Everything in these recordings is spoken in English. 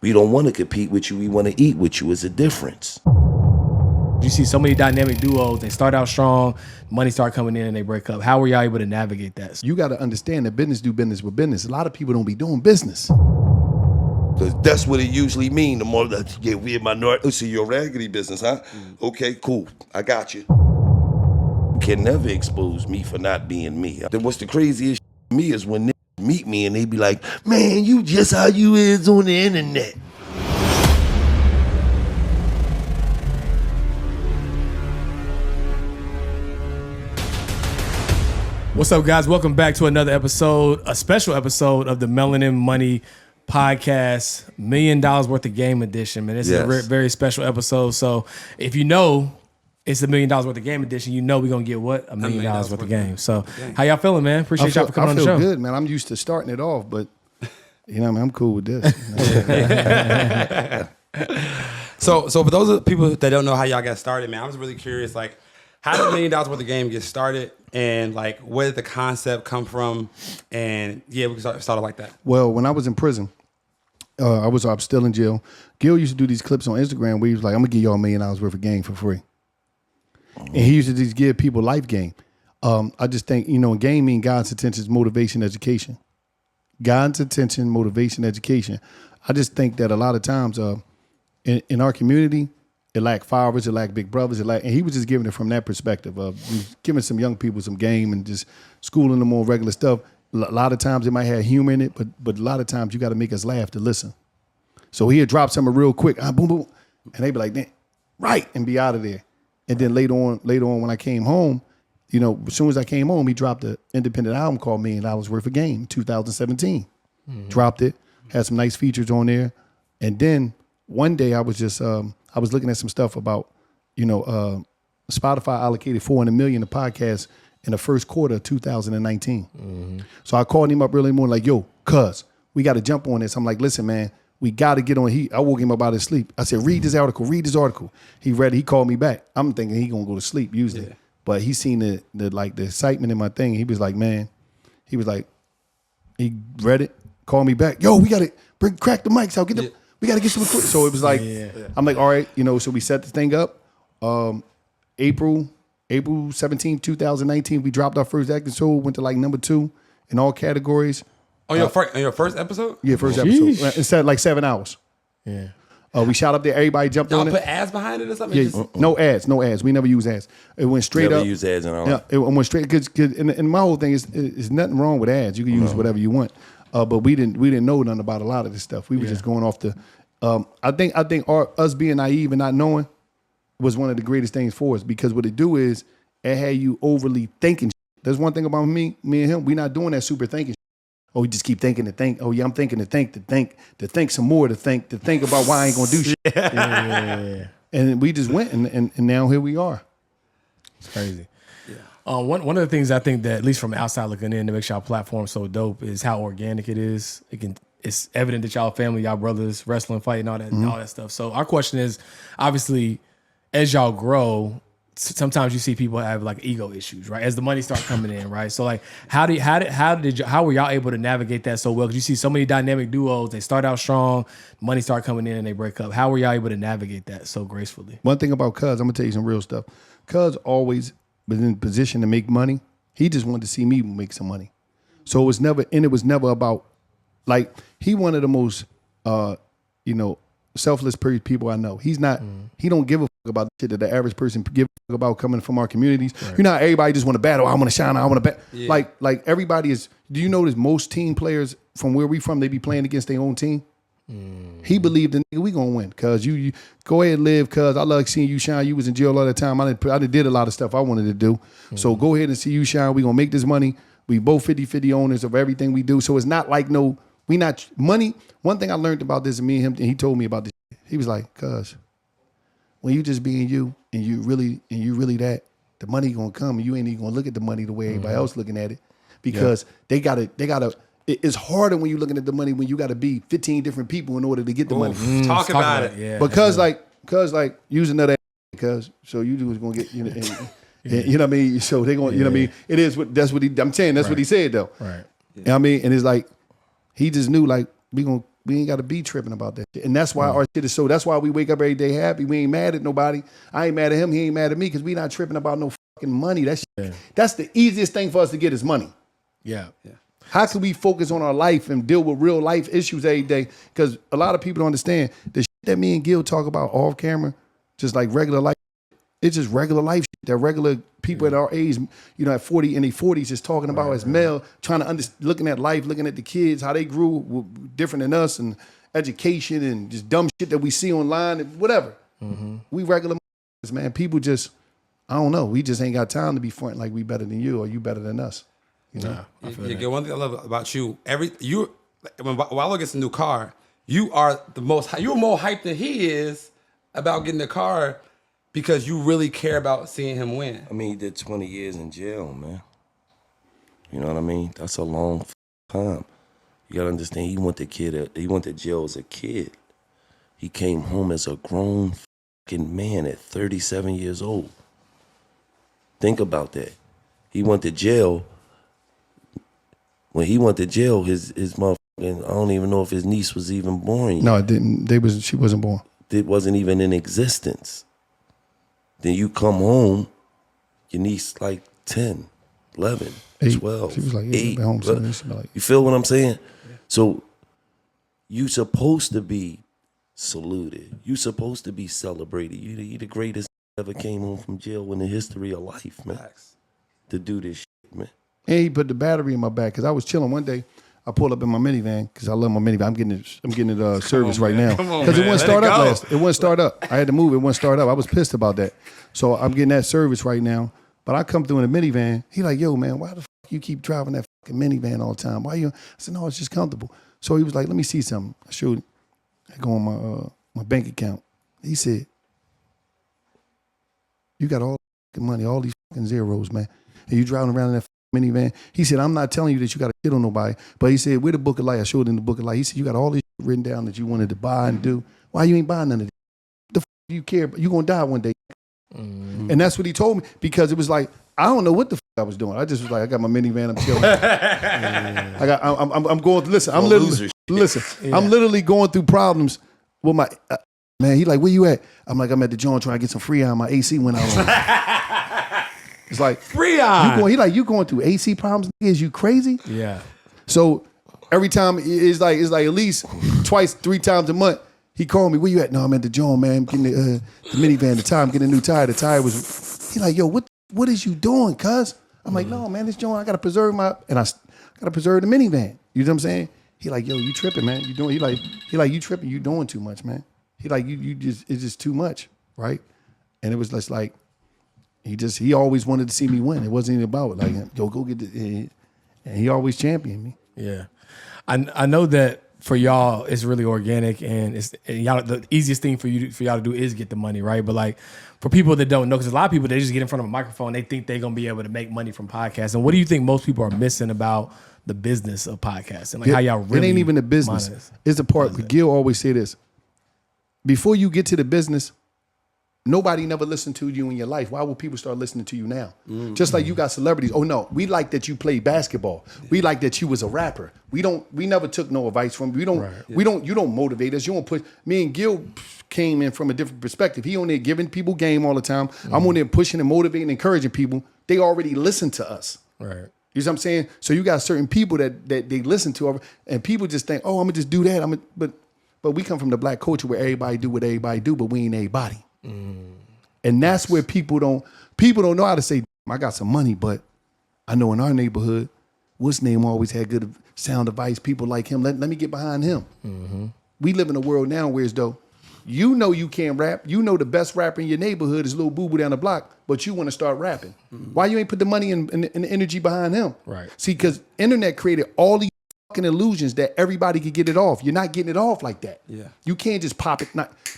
We don't want to compete with you. We want to eat with you. It's a difference. You see so many dynamic duos. They start out strong, money start coming in, and they break up. How were y'all able to navigate that? You got to understand that business do business with business. A lot of people don't be doing business. Because that's what it usually mean. The more that you get weird minority. Oh, so you're raggedy business, huh? Okay, cool. I got you. You can never expose me for not being me. What's the craziest to me is when niggas meet me and they be like, man, you just how you is on the internet. What's up, guys? Welcome back to another episode, a special episode of the Melanin Money Podcast, $1 million worth of game edition, man. This is a very special episode. So if you know it's $1 million worth of game edition, you know we're going to get what? $1 million worth of game. So how y'all feeling, man? Appreciate y'all for coming on the show. I feel good, man. I'm used to starting it off, but you know, I'm cool with this. So for those people that don't know how y'all got started, man, I was really curious, like, how did $1 million worth of game get started? And like, where did the concept come from? And yeah, we can start it like that. Well, when I was in prison, I'm still in jail. Gil used to do these clips on Instagram where he was like, I'm gonna give y'all $1 million worth of game for free. And he used to just give people life game. I just think, you know, game mean God's attention is motivation, education. God's attention, motivation, education. I just think that a lot of times in our community, it lacked fathers, it lacked big brothers, and he was just giving it from that perspective of giving some young people some game and just schooling them on regular stuff. A lot of times it might have humor in it, but a lot of times you got to make us laugh to listen. So he'd drop something real quick, boom, boom, and they'd be like, right, and be out of there. And then later on when I came home, you know, as soon as I came home, he dropped an independent album called $1 Million Worth of Game, 2017. Dropped it, had some nice features on there. And then one day I was just, I was looking at some stuff about, you know, Spotify allocated $400 million to podcasts in the first quarter of 2019. So I called him up early morning like, yo, cuz, we got to jump on this. I'm like, listen, man, we got to get on. I woke him up out of his sleep. I said, read this article. He read it. He called me back. I'm thinking he going to go to sleep usually. Yeah. But he seen the excitement in my thing. He was like, he read it, called me back. Yo, we got to crack the mics out. We got to get some equipment. So it was like, I'm like, all right, you know, so we set the thing up. April 17, 2019, we dropped our first acting show, went to like number 2 in all categories. On your first episode? Yeah, first episode. It said like 7 hours. Yeah. We shot up there, everybody jumped on it. Y'all put ads behind it or something? Yeah, no ads. We never use ads. It went straight up. Never use ads at all. Yeah, it went straight, and my whole thing is nothing wrong with ads. You can use whatever you want. But we didn't know nothing about a lot of this stuff. We were just going off the. I think us being naive and not knowing was one of the greatest things for us, because what it do is it had you overly thinking. There's one thing about me and him. We not doing that super thinking. Oh, we just keep thinking to think. Oh yeah, I'm thinking to think some more, to think about why I ain't gonna do shit. Yeah. And we just went and now here we are. It's crazy. One of the things I think that, at least from outside looking in, that makes y'all platform so dope is how organic it is. It's evident that y'all family, y'all brothers, wrestling, fighting, all that stuff. So our question is, obviously, as y'all grow, sometimes you see people have like ego issues, right? As the money start coming in, right? So like, how were y'all able to navigate that so well? Because you see so many dynamic duos. They start out strong, money start coming in, and they break up. How were y'all able to navigate that so gracefully? One thing about Cuz, I'm gonna tell you some real stuff. Cuz always was in position to make money. He just wanted to see me make some money. So it was never about, like, he one of the most, selfless people I know. He's not, he don't give a fuck about the shit that the average person give a fuck about coming from our communities. Right. You know how everybody just want to battle. I want to shine. I want to bet. Yeah. Like everybody is, do you notice most team players from where we from, they be playing against their own team? He believed in, we gonna win. Cuz you go ahead and live, cuz I love seeing you shine. You was in jail all the time. I did a lot of stuff I wanted to do. So go ahead and see you shine. We gonna make this money. We both 50-50 owners of everything we do. So it's not like we not money. One thing I learned about this, and me and him, and he told me about this. He was like, cuz when you just being you and you really that, the money gonna come and you ain't even gonna look at the money the way everybody else looking at it. Because they gotta it's harder when you're looking at the money when you gotta be 15 different people in order to get the money. Talk about it. Yeah. Because like use another because so you was gonna get, you know, and you know what I mean? So they gonna, you know what I mean? It is what I'm saying, that's what he said though. Right. You know what I mean? And it's like he just knew like we We ain't got to be tripping about that shit. And that's why our shit is so, that's why we wake up every day happy. We ain't mad at nobody. I ain't mad at him. He ain't mad at me because we not tripping about no fucking money. That's the easiest thing for us to get is money. Yeah. How can we focus on our life and deal with real life issues every day? Because a lot of people don't understand the shit that me and Gil talk about off camera, just like regular life. It's just regular life shit that regular people at our age, at 40 in their 40s is talking about as male, trying to looking at life, looking at the kids, how they grew different than us, and education and just dumb shit that we see online and whatever. We regular man. People just, I don't know. We just ain't got time to be fronting like we better than you or you better than us. One thing I love about you, when Wallo gets a new car, you are you're more hyped than he is about getting the car because you really care about seeing him win. I mean, he did 20 years in jail, man. You know what I mean? That's a long time. You gotta understand, he went to jail as a kid. He came home as a grown fucking man at 37 years old. Think about that. He went to jail. When he went to jail, his motherfucking, I don't even know if his niece was even born yet. No, it didn't. She wasn't born. It wasn't even in existence. Then you come home, your niece like 10, 11, 12, She was like 8. home, so like, you feel what I'm saying? Yeah. So you supposed to be saluted. You supposed to be celebrated. You the greatest ever came home from jail in the history of life, man. To do this shit, man. And he put the battery in my back because I was chilling one day. I pulled up in my minivan because I love my minivan. I'm getting it service right now because it wouldn't start up It wouldn't start up. I had to move. It wouldn't start up. I was pissed about that. So I'm getting that service right now. But I come through in a minivan. He like, yo, man, why the fuck you keep driving that fucking minivan all the time? Why you? I said, no, it's just comfortable. So he was like, let me see something. I showed him. I go on my bank account. He said, you got all the fucking money, all these fucking zeros, man. And you driving around in that minivan. He said, I'm not telling you that you got to shit on nobody. But he said, where the book of life? I showed him the book of life. He said, you got all this shit written down that you wanted to buy and do. Why you ain't buying none of this? The fuck do you care? You going to die one day. And that's what he told me because it was like, I don't know what the fuck I was doing. I just was like, I got my minivan, I'm chilling. I'm going, listen, I'm literally going through problems with my, man, he like, where you at? I'm like, I'm at the joint trying to get some Freon. My AC went out. It's like, Freon. You going through AC problems? Is you crazy? Yeah. So every time it's like at least twice, 3 times a month. He called me, where you at? No, I'm at the joint, man. I'm getting the minivan, the tire. I'm getting a new tire. The tire was, he like, yo, what is you doing, cuz? I'm like, no, man, this joint, I got to preserve I got to preserve the minivan. You know what I'm saying? He like, yo, you tripping, man. You doing, he like, you tripping, you doing too much, man. He like, you just, it's just too much, right? And it was just like, he always wanted to see me win. It wasn't even about it. Like, yo, go get it. And he always championed me. Yeah. I know that for y'all, it's really organic and y'all, the easiest thing for y'all to do is get the money, right? But like for people that don't know, because a lot of people, they just get in front of a microphone, they think they're going to be able to make money from podcasts. And what do you think most people are missing about the business of podcasting? Like how y'all really It ain't even the business. It's the part, Gil always say this. Before you get to the business, nobody never listened to you in your life. Why would people start listening to you now? Just like you got celebrities. Oh no, we like that you played basketball. We like that you was a rapper. We never took no advice from you. You don't motivate us. You don't put me and Gil came in from a different perspective. He on there giving people game all the time. I'm on there pushing and motivating, encouraging people. They already listen to us. Right. You know what I'm saying? So you got certain people that they listen to, and people just think, oh, I'm gonna just do that. But we come from the black culture where everybody do what everybody do, but we ain't everybody. And that's where people don't know how to say, I got some money, but I know in our neighborhood, what's name always had good sound advice, people like him. Let me get behind him. We live in a world now where as though you know you can't rap. You know the best rapper in your neighborhood is Lil Boo Boo down the block, but you want to start rapping. Why you ain't put the money and the energy behind him? Right. See, because internet created all these fucking illusions that everybody could get it off. You're not getting it off like that. Yeah. You can't just pop it.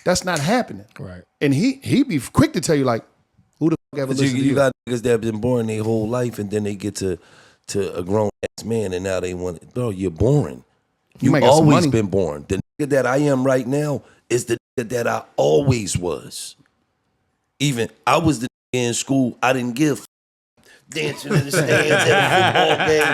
That's not happening. Right. And he be quick to tell you like, who the fuck ever listen to you? You got niggas that have been born their whole life and then they get to a grown ass man and now they want it. Bro, you're boring. You always been born. The nigga that I am right now is the nigga that I always was. Even I was the nigga in school, I didn't give. dancing in the stands at a football game.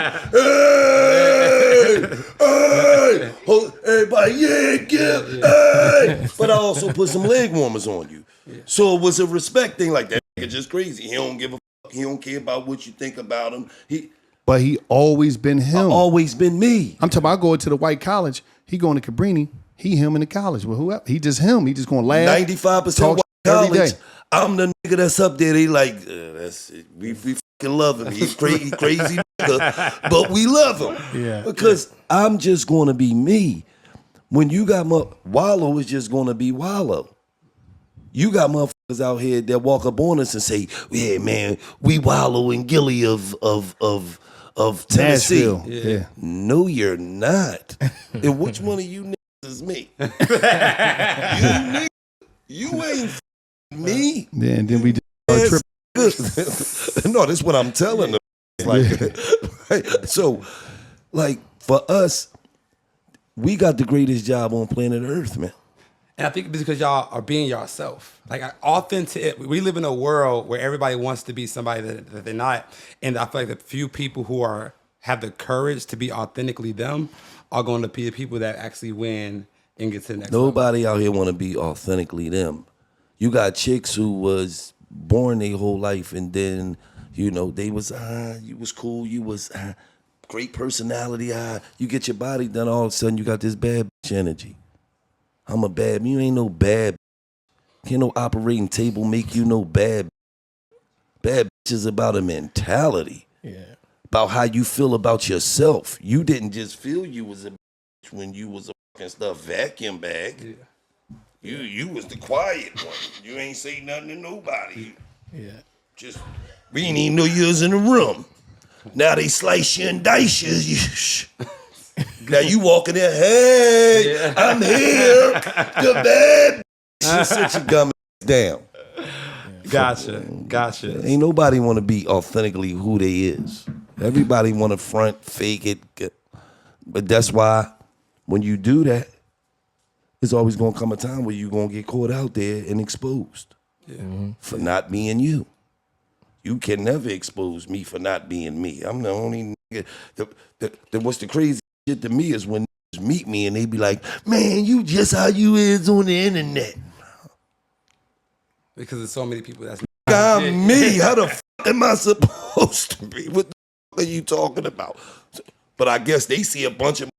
Hey, hey, everybody, yeah, Gil, hey. But I also put some leg warmers on you. So it was a respect thing. Like, that nigga just crazy. He don't give a fuck. He don't care about what you think about him. But he always been him. Always been me. I'm talking about going to the white college. He going to Cabrini. He him in the college. Well, whoever. He just him. He just going to laugh. 95% white college. I'm the nigga that's up there. They like, that's it. We fucking love him. He's crazy nigga, but we love him. Yeah. Because I'm just going to be me. When you got Wallo is just going to be Wallo. You got motherfuckers out here that walk up on us and say, yeah, man, we Wallo and Gillie of Tennessee. Nashville. Yeah. No, you're not. And which one of you niggas is me? You ain't me. Yeah, and then we just trip. No, that's what I'm telling them. Like, so, like, for us, we got the greatest job on planet Earth, man. And I think it's because y'all are being yourself. Like, authentic. We live in a world where everybody wants to be somebody that they're not. And I feel like the few people who have the courage to be authentically them are going to be the people that actually win and get to the next level. Nobody out here want to be authentically them. You got chicks who was born their whole life and then, you know, they was, you was cool, you was great personality, you get your body done, all of a sudden you got this bad bitch energy. I'm a bad, you ain't no bad bitch. Can't no operating table make you no bad bitch. Bad bitch is about a mentality. Yeah. About how you feel about yourself. You didn't just feel you was a bitch when you was a fucking stuff vacuum bag. Yeah. You was the quiet one. You ain't say nothing to nobody. Yeah. Just, we didn't even know you was in the room. Now they slice you and dice you. Now you walking there, hey, I'm here. The bad bitch. Sit your gum down. Gotcha. Ain't nobody want to be authentically who they is. Everybody want to front, fake it. But that's why when you do that, it's always going to come a time where you're going to get caught out there and exposed for not being you. You can never expose me for not being me. I'm the only nigga. What's the crazy shit to me is when niggas meet me and they be like, man, you just how you is on the internet. Because there's so many people that's I'm me. How the fuck am I supposed to be? What the fuck are you talking about? But I guess they see a bunch of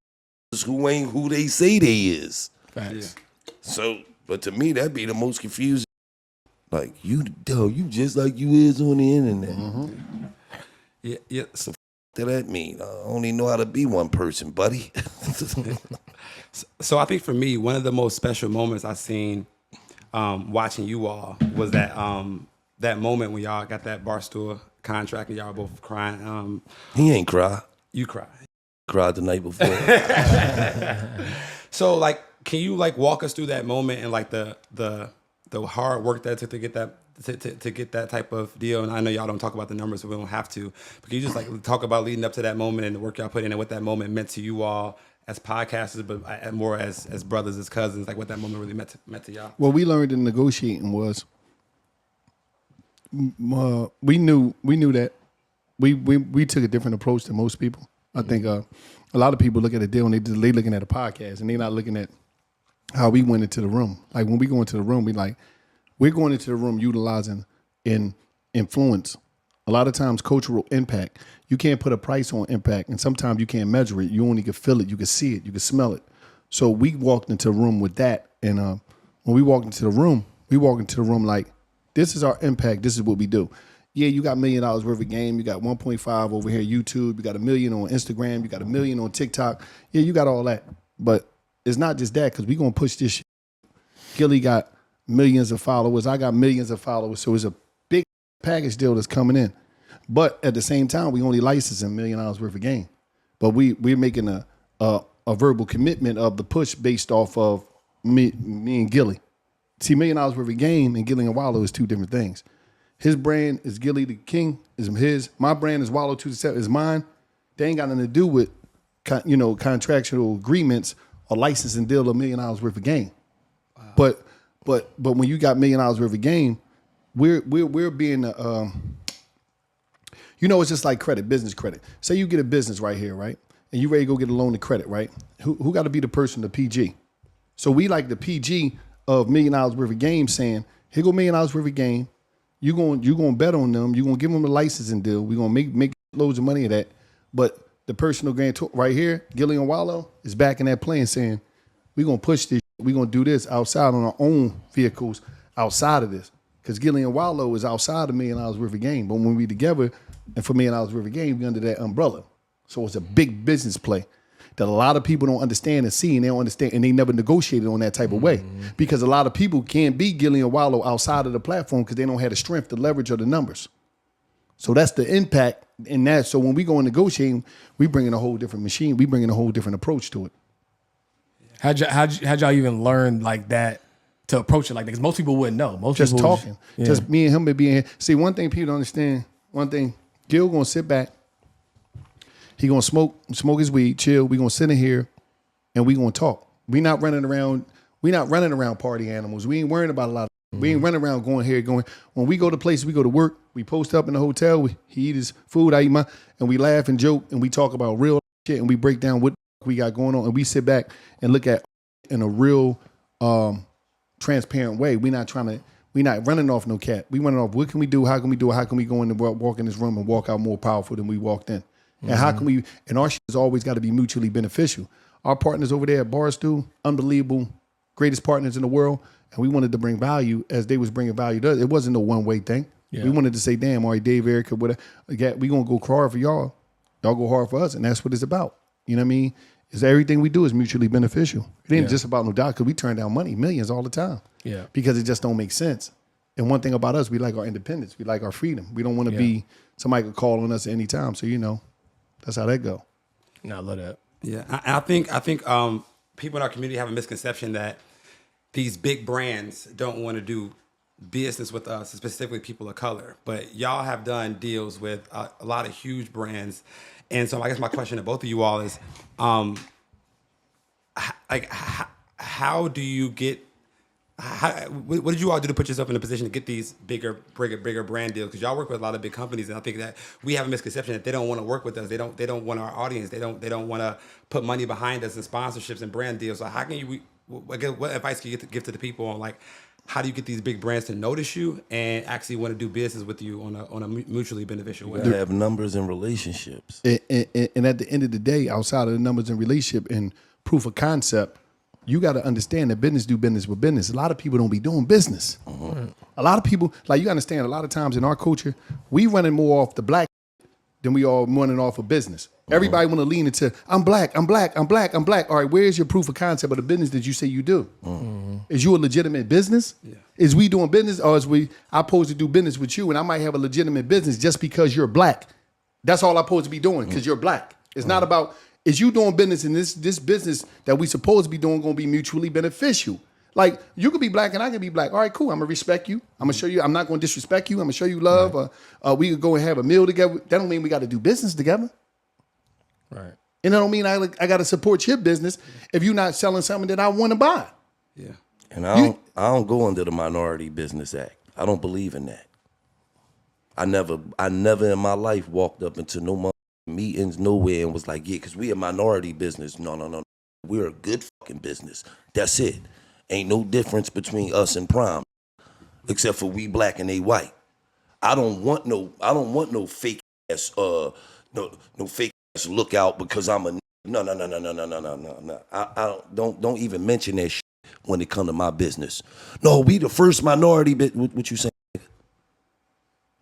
who ain't who they say they is. Facts. Yeah. So, but to me, that'd be the most confusing. Like, you just like you is on the internet. Mm-hmm. Yeah. So, what that mean? I only know how to be one person, buddy. So I think for me, one of the most special moments I seen watching you all was that that moment when y'all got that Barstool contract and y'all both crying. He ain't cry. You cried. Cried the night before. So, like, can you like walk us through that moment and like the hard work that it took to get that to get that type of deal? And I know y'all don't talk about the numbers, so we don't have to. But can you just like talk about leading up to that moment and the work y'all put in and what that moment meant to you all as podcasters, but more as brothers, as cousins, like what that moment really meant to y'all? What we learned in negotiating was we knew that we took a different approach than most people. I think a lot of people look at a deal and they looking at a podcast and they're not looking at how we went into the room. Like when we go into the room, we're going into the room utilizing influence. A lot of times cultural impact. You can't put a price on impact, and sometimes you can't measure it. You only can feel it, you can see it, you can smell it. So we walked into the room with that, and when we walked into the room, like, this is our impact, this is what we do. Yeah, you got $1 million worth of game, you got 1.5 over here YouTube, you got 1 million on Instagram, you got 1 million on TikTok. Yeah, you got all that. But it's not just that, because we going to push this shit. Gillie got millions of followers, I got millions of followers, so it's a big package deal that's coming in. But at the same time, we only licensing $1 million worth of game. But we're making a verbal commitment of the push based off of me and Gillie. See, $1 million worth of game and Gillie and Wallo is two different things. His brand is Gillie the King, is his. My brand is Wallo 227, is mine. They ain't got nothing to do with contractual agreements or licensing deal of $1 million worth of game. Wow. But when you got $1 million worth of game, we're being You know, it's just like credit, business credit. Say you get a business right here, right? And you ready to go get a loan of credit, right? Who got to be the person, the PG? So we like the PG of $1 million worth of game saying, here go $1 million worth of game. You going bet on them. You gonna give them a licensing deal. We gonna make loads of money of that. But the personal guarantor right here, Gillie and Wallo, is back in that plane saying, we gonna push this. We gonna do this outside on our own vehicles outside of this. Because Gillie and Wallo is outside of $1 million worth of game. But when we together and for $1 million worth of game, we under that umbrella. So it's a big business play that a lot of people don't understand and see, and they don't understand, and they never negotiated on that type of way. Because a lot of people can't be Gillie and Wallo outside of the platform because they don't have the strength, the leverage, or the numbers. So that's the impact in that. So when we go and negotiating, we bring in a whole different machine. We bring in a whole different approach to it. How'd y'all even learn like that to approach it like that? Because most people wouldn't know. Most just people talking. Just me and him being here. See, one thing people don't understand, one thing, Gil gonna sit back. He gonna smoke his weed, chill. We gonna sit in here and we gonna talk. We not running around party animals. We ain't worrying about a lot of we ain't running around going here, going. When we go to places, we go to work, we post up in the hotel, he eat his food, I eat mine, and we laugh and joke and we talk about real shit and we break down what we got going on and we sit back and look at in a real transparent way. We not running off no cat. We running off what can we do, how can we do it, how can we go in and walk in this room and walk out more powerful than we walked in. And how can we, and our shit has always got to be mutually beneficial. Our partners over there at Barstool, unbelievable, greatest partners in the world. And we wanted to bring value as they was bringing value to us. It wasn't a one-way thing. Yeah. We wanted to say, damn, all right, Dave, Erica, whatever, we going to go hard for y'all. Y'all go hard for us. And that's what it's about. You know what I mean? Is everything we do is mutually beneficial. It ain't just about no doubt because we turn down money, millions all the time. Yeah. Because it just don't make sense. And one thing about us, we like our independence. We like our freedom. We don't want to be, somebody could call on us at any time. So, you know, that's how that go. No, I love that. Yeah, I think people in our community have a misconception that these big brands don't want to do business with us, specifically people of color. But y'all have done deals with a lot of huge brands, and so I guess my question to both of you all is, how do you get? What did you all do to put yourself in a position to get these bigger brand deals? Because y'all work with a lot of big companies, and I think that we have a misconception that they don't want to work with us. They don't want our audience. They don't want to put money behind us in sponsorships and brand deals. So how can you? What advice can you give to the people on like how do you get these big brands to notice you and actually want to do business with you on a mutually beneficial way? You have numbers and relationships. And at the end of the day, outside of the numbers and relationship and proof of concept, you got to understand that business do business with business. A lot of people don't be doing business. A lot of people, like you understand, a lot of times in our culture, we running more off the black than we all running off of business. Everybody want to lean into, I'm black. All right, where's your proof of concept of the business that you say you do? Is you a legitimate business? Yeah. Is we doing business or I supposed to do business with you and I might have a legitimate business just because you're black? That's all I'm supposed to be doing because you're black. It's not about, is you doing business and this business that we supposed to be doing going to be mutually beneficial? Like, you could be black and I could be black. All right, cool. I'm going to respect you. I'm going to show you. I'm not going to disrespect you. I'm going to show you love. Right. We could go and have a meal together. That don't mean we got to do business together. Right. And that don't mean I got to support your business if you're not selling something that I want to buy. Yeah. And I don't go under the Minority Business Act. I don't believe in that. I never in my life walked up into no meetings nowhere and was like, yeah, because we a minority business. No. We're a good fucking business. That's it. Ain't no difference between us and Prime, except for we black and they white. I don't want no fake ass no fake ass lookout because I'm a no. I don't even mention that shit when it come to my business. No, we the first minority bit. What you saying?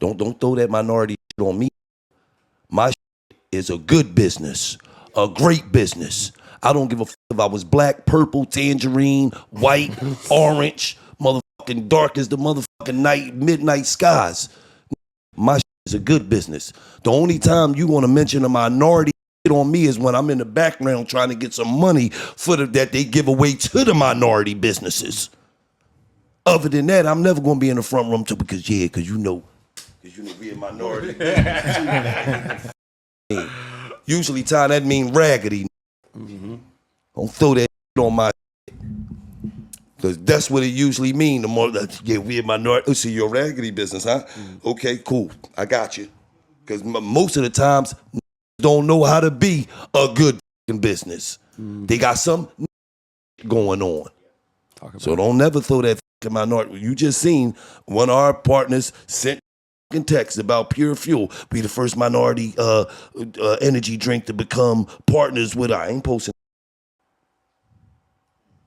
Don't throw that minority shit on me. My shit is a good business, a great business. I don't give a fuck if I was black, purple, tangerine, white, orange, motherfucking dark as the motherfucking night, midnight skies. My shit is a good business. The only time you want to mention a minority shit on me is when I'm in the background trying to get some money that they give away to the minority businesses. Other than that, I'm never going to be in the front room because you know we a minority. Usually, time that mean raggedy. Don't throw that on my shit. Because that's what it usually mean. The more that, we a minority. So you're a raggedy business, huh? Okay, cool. I got you. Because most of the times, don't know how to be a good business. They got some going on. So don't never throw that minority. You just seen one of our partners sent text about Pure Fuel, be the first minority energy drink to become partners with. I ain't posting.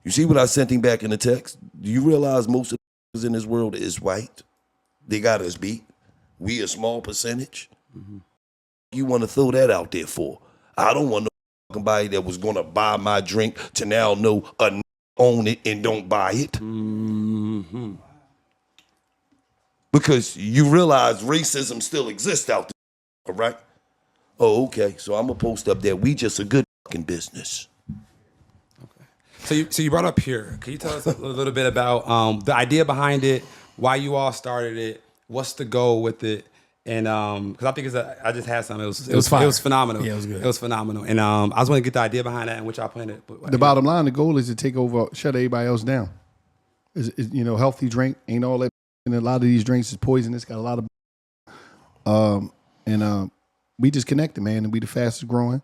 You see what I sent him back in the text? Do you realize most of the in this world is white? They got us beat. We a small percentage. You want to throw that out there for? I don't want somebody that was going to buy my drink to now know own it and don't buy it. Because you realize racism still exists out there, right? Oh, okay. So I'm going to post up there. We just a good fucking business. Okay. So you brought up Pure. Can you tell us a little bit about the idea behind it, why you all started it, what's the goal with it? And because I think I just had some. It was phenomenal. Yeah, it was good. It was phenomenal. And I was want to get the idea behind that and what y'all planning it. The bottom line, the goal is to take over, shut everybody else down. Healthy drink, ain't all that. And a lot of these drinks is poisonous. Got a lot of, we just connected, man, and we the fastest growing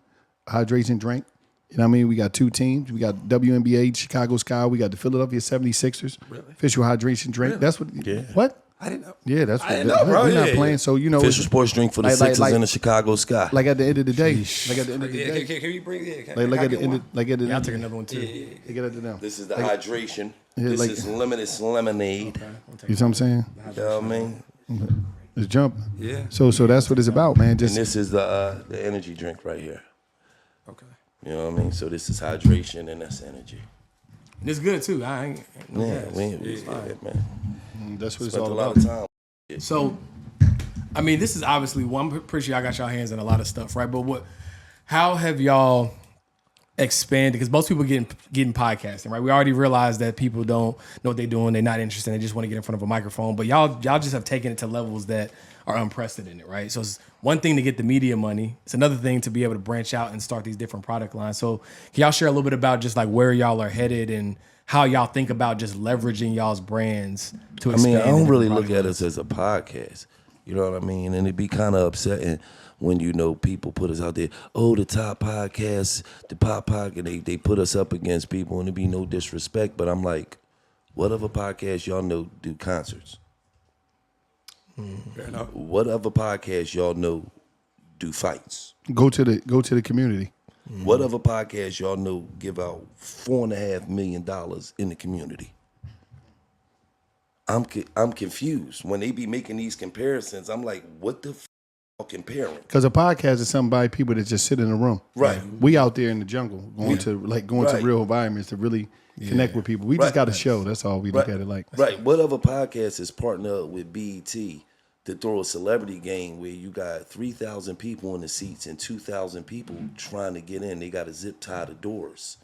hydration drink. You know what I mean? We got 2 teams. We got WNBA, Chicago Sky. We got the Philadelphia 76ers. Really? Official hydration drink. Really? That's what. Yeah. What? I didn't know. Yeah, that's what. I didn't know, bro. We're not Yeah. playing, so Official sports drink for the Sixers and the Chicago Sky. Like at the end of the day, Can we bring it? Y'all took another one too. They get it down. This is the hydration. Yeah, this like- is limitless lemonade. You see what I'm saying? You know what I mean? It's jumping. Yeah. So that's what it's about, man. And Just this is the energy drink right here. Okay. You know what I mean? So this is hydration and that's energy. And it's good too. I ain't. Yeah, man. that's what it's Spent all a lot about. of time. So, I mean, this is obviously one. I'm pretty sure y'all got y'all hands in a lot of stuff, right? But how have y'all expanded? Because most people getting podcasting, right? We already realized that people don't know what they're doing. They're not interested. They just want to get in front of a microphone. But y'all just have taken it to levels that are unprecedented, right? So it's one thing to get the media money. It's another thing to be able to branch out and start these different product lines. So can y'all share a little bit about just like where y'all are headed and how y'all think about just leveraging y'all's brands to expand? I don't really product look at lines? us as a podcast. You know what I mean? And it'd be kind of upsetting when, people put us out there, the top podcast, the pop podcast, they put us up against people, and it'd be no disrespect, but I'm like, what other podcast y'all know do concerts? Fair enough. What other podcast y'all know do fights? Go to the community. What other podcast y'all know give out $4.5 million in the community? I'm confused when they be making these comparisons. I'm like, what the y'all comparing? Because a podcast is something by people that just sit in a room. Right. We out there in the jungle going to Right. real environments to really connect with people. We just Right. got a show. That's all we look at it like. Right. What other podcast is partnered up with BET to throw a celebrity game where you got 3,000 people in the seats and 2,000 people trying to get in? They got to zip tie the doors.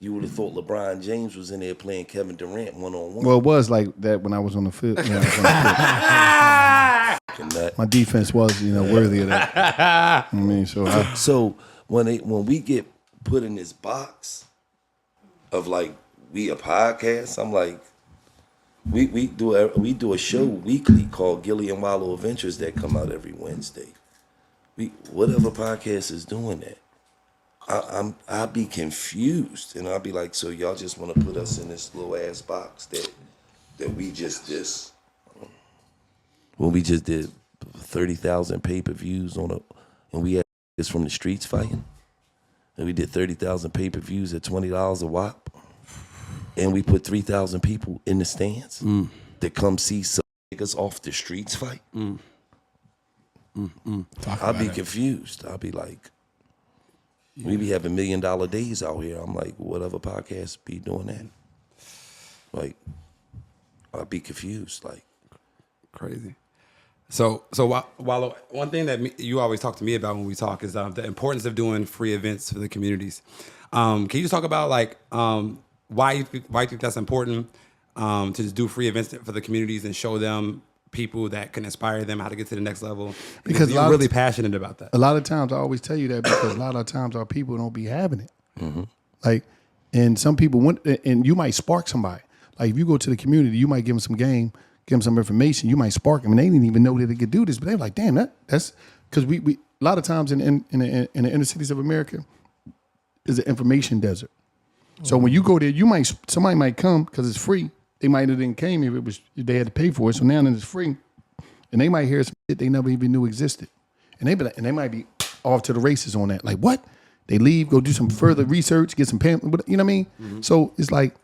You would have thought LeBron James was in there playing Kevin Durant one-on-one. Well, it was like that when I was on the field. My defense was, worthy of that. I mean, So when we get put in this box of like we a podcast, I'm like, we do a show weekly called Gillie and Wallo Adventures that come out every Wednesday. Whatever podcast is doing that, I'll be confused, and I'll be like, so y'all just want to put us in this little ass box that we just this. When we just did 30,000 pay-per-views and we had this from the streets fighting, and we did 30,000 pay-per-views at $20 a wop, and we put 3,000 people in the stands to come see some niggas off the streets fight. I'll be confused. I'll be like, we be having $1 million days out here. I'm like, what other podcasts be doing that? Like, I'll be confused. Like, Crazy. So Wallo, one thing that you always talk to me about when we talk is the importance of doing free events for the communities. Can you just talk about why you think that's important to just do free events for the communities and show them people that can inspire them how to get to the next level? Because you're really passionate about that. a lot of times I always tell you that because a lot of times our people don't be having it. Like, and some people and you might spark somebody. Like if you go to the community, you might give them some game, give them some information, you might spark them. And they didn't even know that they could do this, but they were like, damn, that's because we a lot of times in the inner cities of America is an information desert. So when you go there, somebody might come because it's free. They might have didn't came if they had to pay for it. So now that it's free, and they might hear some shit they never even knew existed, and they might be off to the races on that. Like what? They leave, go do some further research, get some pamphlet. You know what I mean? Mm-hmm. So it's like,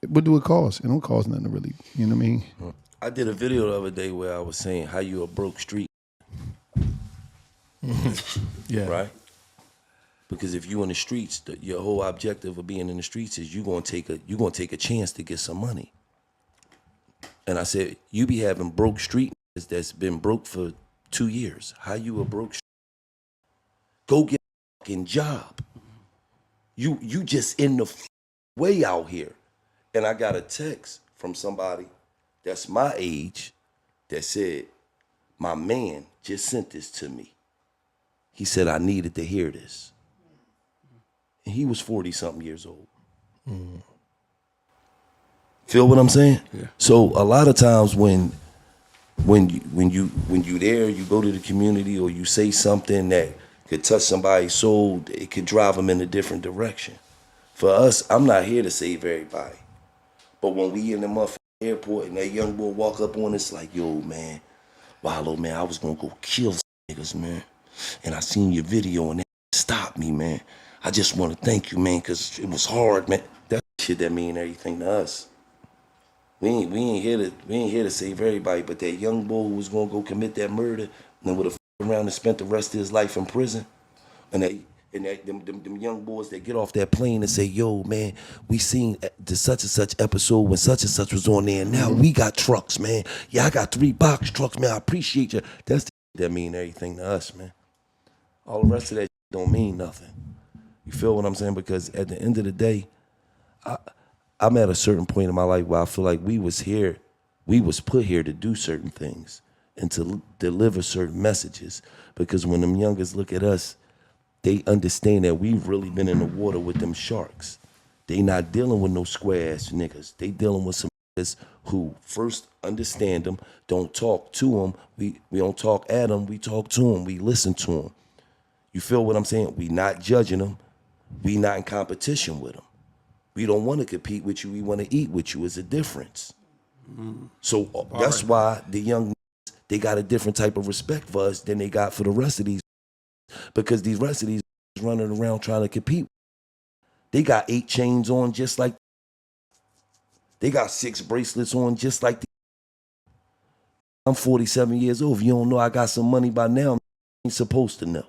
what do it cost? It don't cost nothing to really. You know what I mean? I did a video the other day where I was saying how you a broke street. Yeah. Right? Because if you in the streets, your whole objective of being in the streets is you gonna take a chance to get some money. And I said, you be having broke street that's been broke for 2 years. How you a broke street? Go get a fucking job. You just in the way out here. And I got a text from somebody that's my age that said, my man just sent this to me. He said I needed to hear this. And he was 40-something years old. Mm. Feel what I'm saying? Yeah. So a lot of times when you there, you go to the community or you say something that could touch somebody's soul, it could drive them in a different direction. For us, I'm not here to save everybody. But when we in the motherfucking airport and that young boy walk up on us like, yo, man, Wallo, man, I was gonna go kill some niggas, man. And I seen your video and that stopped me, man. I just want to thank you, man, because it was hard, man. That shit that mean everything to us. We ain't here to save everybody, but that young boy who was gonna go commit that murder and then would have around and spent the rest of his life in prison, and them young boys that get off that plane and say, yo, man, we seen the such and such episode when such and such was on there, and now we got trucks, man. Yeah, I got 3 box trucks, man. I appreciate you. That's the that mean everything to us, man. All the rest of that don't mean nothing. You feel what I'm saying? Because at the end of the day, I'm at a certain point in my life where I feel like we was put here to do certain things and to deliver certain messages. Because when them youngers look at us, they understand that we've really been in the water with them sharks. They not dealing with no square ass niggas. They dealing with some niggas who first understand them, don't talk to them. We don't talk at them, we talk to them, we listen to them. You feel what I'm saying? We not judging them. We not in competition with them. We don't want to compete with you. We want to eat with you. It's a difference. So that's why the young, they got a different type of respect for us than they got for the rest of these. Because these rest of these running around trying to compete. They got 8 chains on just like. They got 6 bracelets on just like. I'm 47 years old. If you don't know I got some money by now, you ain't supposed to know.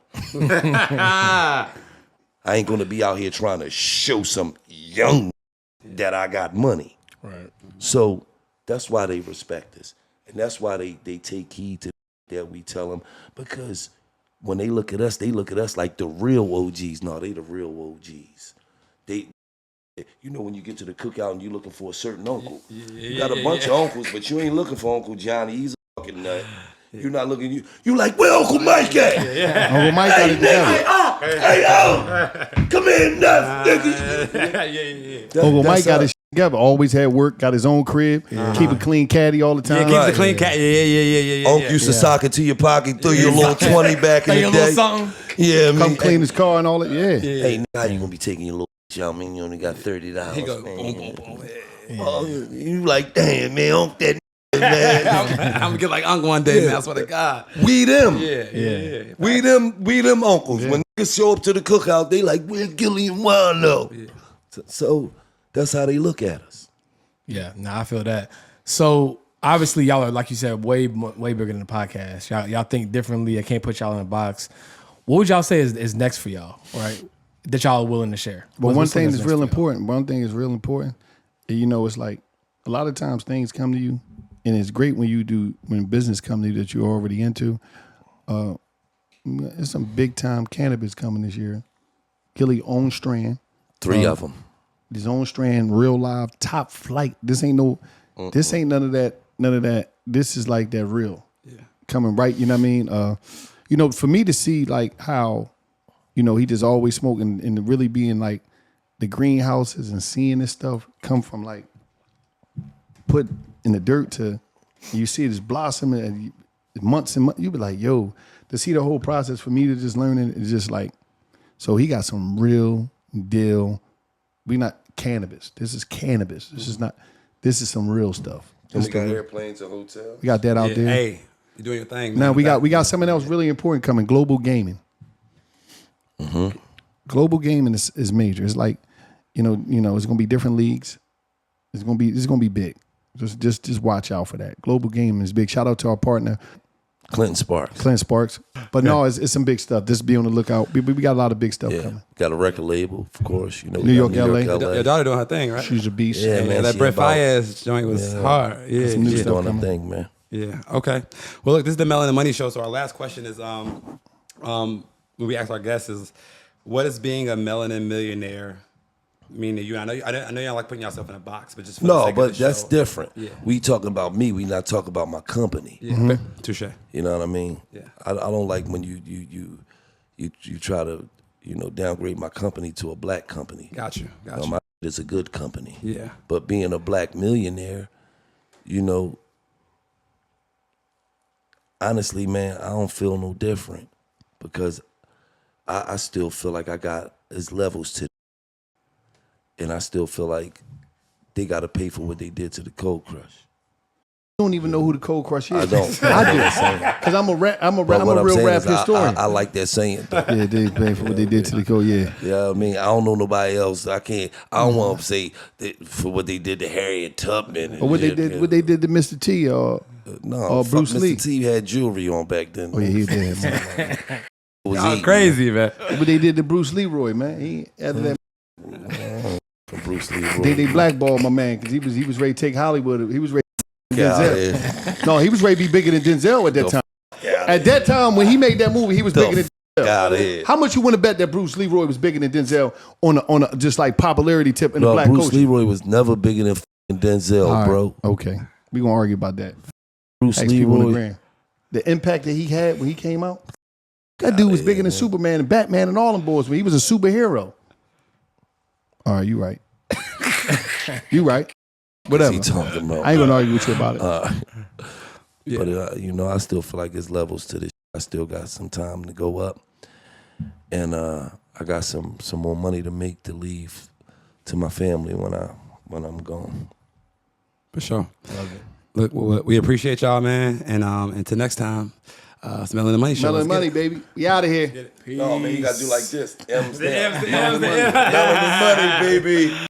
I ain't gonna be out here trying to show some young that I got money. Right. So that's why they respect us. And that's why they take heed to that we tell them. Because when they look at us like the real OGs. No, they the real OGs. You know when you get to the cookout and you looking for a certain uncle. You got a bunch of uncles, but you ain't looking for Uncle Johnny. He's a fucking nut. You're not looking, you like, where Uncle Mike at? Uncle Mike got it together. Hey, come in, nuts, nigga. Uncle Mike got his shit together. Always had work, got his own crib, keep a clean caddy all the time. Yeah, keep the clean caddy. Yeah. Uncle used to sock it to your pocket, throw your little 20 back in the day. Something. Yeah, man. Come clean his car and all that. Yeah. Hey, nigga, how you gonna be taking your little shit? I mean, you only got $30. He go, man. Oh, you like, damn, man, Uncle that man. I'm gonna get like Uncle one day, man. I swear to God. We them. Yeah. We them uncles. Yeah. When niggas show up to the cookout, they like, where's Gillie and Wallo? Yeah. So that's how they look at us. Yeah, I feel that. So obviously y'all are, like you said, way bigger than the podcast. Y'all think differently. I can't put y'all in a box. What would y'all say is next for y'all, right? That y'all are willing to share? But one thing is real important. One thing is real important. You know, it's like a lot of times things come to you. And it's great when business comes to you that you're already into. There's some big time cannabis coming this year. Gillie own strand. 3 of them. His own strand, real live, top flight. This ain't none of that. This is like that real. Yeah. Coming right, you know what I mean? For me to see like how, he just always smoking and really being like the greenhouses and seeing this stuff come from like put in the dirt to You see this blossoming and months and months. You be like, yo, to see the whole process for me to just learn it is just like, so he got some real deal. We not cannabis. This is cannabis. This is some real stuff. And we got airplanes and hotels. We got that out there. Hey, you're doing your thing. Now man. we got something else really important coming. Global gaming. Mm-hmm. Global gaming is major. It's like, you know, it's gonna be different leagues. It's gonna be big. Just watch out for that. Global gaming is big. Shout out to our partner, Clinton Sparks. But no, it's some big stuff. Just be on the lookout. We got a lot of big stuff coming. Got a record label, of course. You know, New York, LA. Your daughter doing her thing, right? She's a beast. Yeah, man. That Brett Fayez joint was hard. Yeah, some new She's stuff doing her coming. thing, man. Yeah. Okay. Well, look, this is the Melon and Money Show. So our last question is, when we ask our guests is, what is being a melanin millionaire mean to you? I know you don't like putting yourself in a box, but just for the No, sake of but the that's show. different. Yeah. We talking about me. We not talking about my company. Yeah. Touche. You know what I mean? Yeah. I don't like when you try to downgrade my company to a black company. Got you. My is a good company. Yeah. But being a black millionaire, honestly, man, I don't feel no different because I still feel like I got his levels to, and I still feel like they got to pay for what they did to the Cold Crush. You don't even know who the Cold Crush is. I don't. I do. Because I'm a real rap historian. I like that saying. Though. Yeah, they pay for what they did to the Cold. Yeah. Yeah, I mean, I don't know nobody else. I don't want to say that for what they did to Harriet Tubman. Or what they did to Mr. T or Bruce Lee. Mr. T had jewelry on back then. Oh yeah, he did. Man. Y'all crazy, man. What they did to Bruce Leroy, man. He after that. From Bruce Lee. They blackballed my man because he was ready to take Hollywood. He was ready to Denzel. No, he was ready to be bigger than Denzel at that time. At that time when he made that movie, he was bigger than Denzel. How much you want to bet that Bruce Leroy was bigger than Denzel on a just like popularity tip in the black Bruce culture? Leroy was never bigger than Denzel, All right. bro. Okay, we gonna argue about that. Bruce Ask people on the Leroy. gram. The impact that he had when he came out, that dude was bigger than Superman and Batman and all them boys when he was a superhero. All right, you right. You right. Whatever. He talking about? I ain't gonna argue with you about it. But I still feel like there's levels to this. I still got some time to go up, and I got some more money to make to leave to my family when I'm gone. For sure. Love it. Look, we appreciate y'all, man, and until next time, it's Melon and Money Show. Melon and Money, baby. We out of here. No, man, you gotta do like this. M's The M's, the down. M's, the M's. Melon and Money, baby.